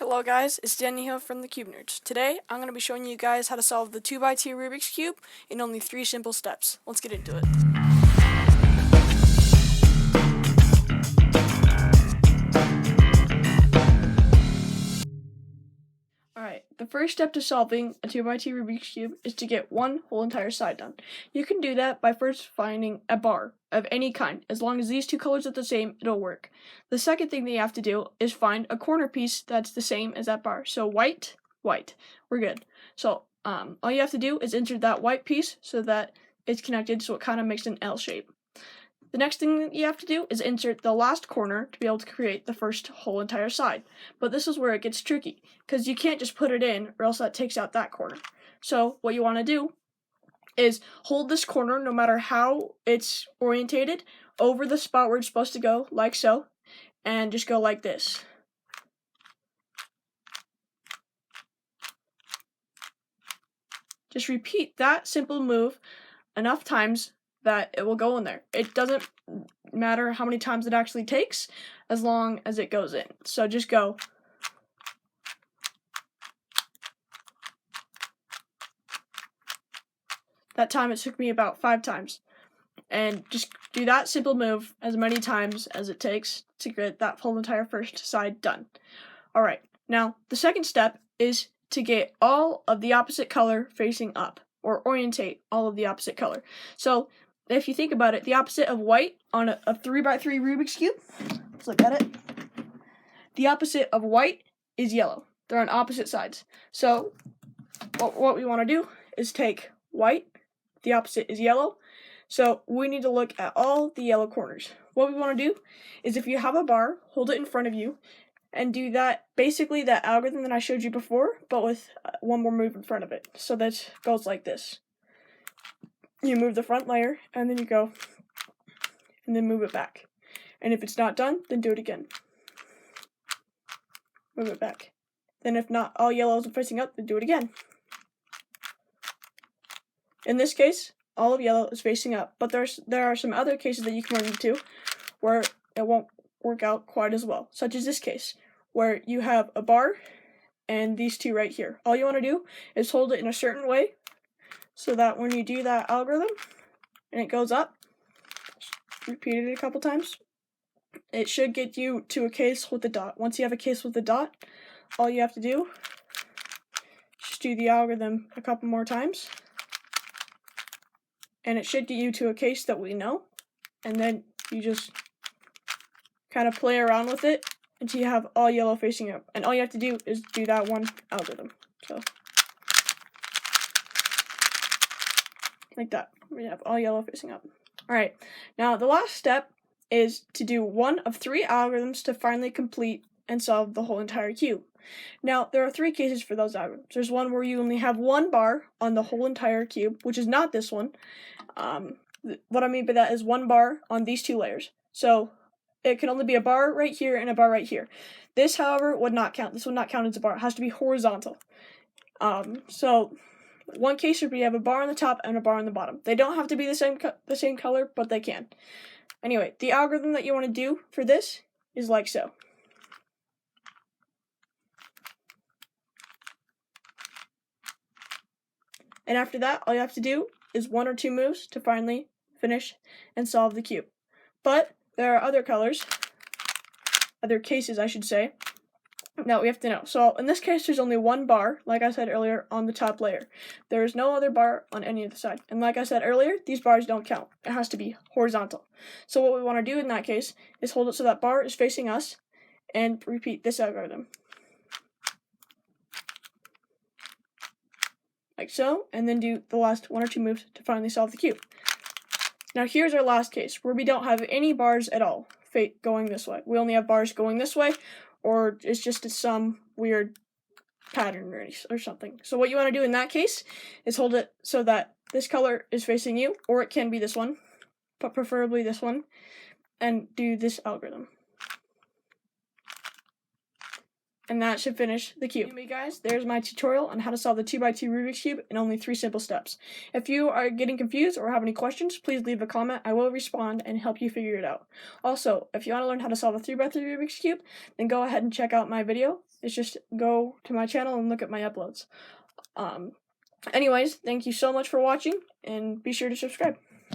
Hello guys, it's Danny Hill from the Cube Nerds. Today, I'm going to be showing you guys how to solve the 2x2 Rubik's Cube in only 3 simple steps. Let's get into it. Alright, the first step to solving a 2x2 Rubik's Cube is to get one whole entire side done. You can do that by first finding a bar of any kind. As long as these two colors are the same, it'll work. The second thing that you have to do is find a corner piece that's the same as that bar. So white, white. We're good. So all you have to do is insert that white piece so that it's connected so it kind of makes an L shape. The next thing that you have to do is insert the last corner to be able to create the first whole entire side. But this is where it gets tricky, because you can't just put it in or else that takes out that corner. So what you want to do is hold this corner, no matter how it's orientated, over the spot where it's supposed to go, like so, and just go like this. Just repeat that simple move enough times that it will go in there. It doesn't matter how many times it actually takes, as long as it goes in. So just go. That time it took me about 5 times. And just do that simple move as many times as it takes to get that whole entire first side done. Alright, now the second step is to get all of the opposite color facing up, or orientate all of the opposite color. So if you think about it, the opposite of white on a 3x3 Rubik's Cube, let's look at it. The opposite of white is yellow. They're on opposite sides. So what we want to do is take white, the opposite is yellow, so we need to look at all the yellow corners. What we want to do is, if you have a bar, hold it in front of you and do that, basically that algorithm that I showed you before, but with one more move in front of it. So that goes like this. You move the front layer, and then you go, and then move it back. And if it's not done, then do it again. Move it back. Then if not all yellows are facing up, then do it again. In this case, all of yellow is facing up, but there are some other cases that you can run into where it won't work out quite as well, such as this case, where you have a bar and these two right here. All you want to do is hold it in a certain way, so that when you do that algorithm and it goes up, repeat it a couple times, it should get you to a case with a dot. Once you have a case with a dot, all you have to do is just do the algorithm a couple more times, and it should get you to a case that we know, and then you just kind of play around with it until you have all yellow facing up. And all you have to do is do that one algorithm. So like that. We have all yellow facing up. Alright, now the last step is to do one of 3 algorithms to finally complete and solve the whole entire cube. Now, there are 3 cases for those algorithms. There's one where you only have one bar on the whole entire cube, which is not this one. What I mean by that is one bar on these 2 layers. So it can only be a bar right here and a bar right here. This, however, would not count. This would not count as a bar. It has to be horizontal. So one case would be you have a bar on the top and a bar on the bottom. They don't have to be the same color, but they can. Anyway, the algorithm that you want to do for this is like so. And after that, all you have to do is 1 or 2 moves to finally finish and solve the cube. But there are other cases, I should say, that we have to know. So in this case, there's only one bar, like I said earlier, on the top layer. There is no other bar on any other side. And like I said earlier, these bars don't count. It has to be horizontal. So what we want to do in that case is hold it so that bar is facing us and repeat this algorithm. Like so, and then do the last 1 or 2 moves to finally solve the cube. Now here's our last case, where we don't have any bars at all going this way. We only have bars going this way, or it's just some weird pattern or something. So what you want to do in that case is hold it so that this color is facing you, or it can be this one, but preferably this one, and do this algorithm. And that should finish the cube. Anyway guys, there's my tutorial on how to solve the 2x2 Rubik's Cube in only 3 simple steps. If you are getting confused or have any questions, please leave a comment. I will respond and help you figure it out. Also, if you want to learn how to solve a 3x3 Rubik's Cube, then go ahead and check out my video It's just go to my channel and look at my uploads. Anyways, thank you so much for watching, and be sure to subscribe.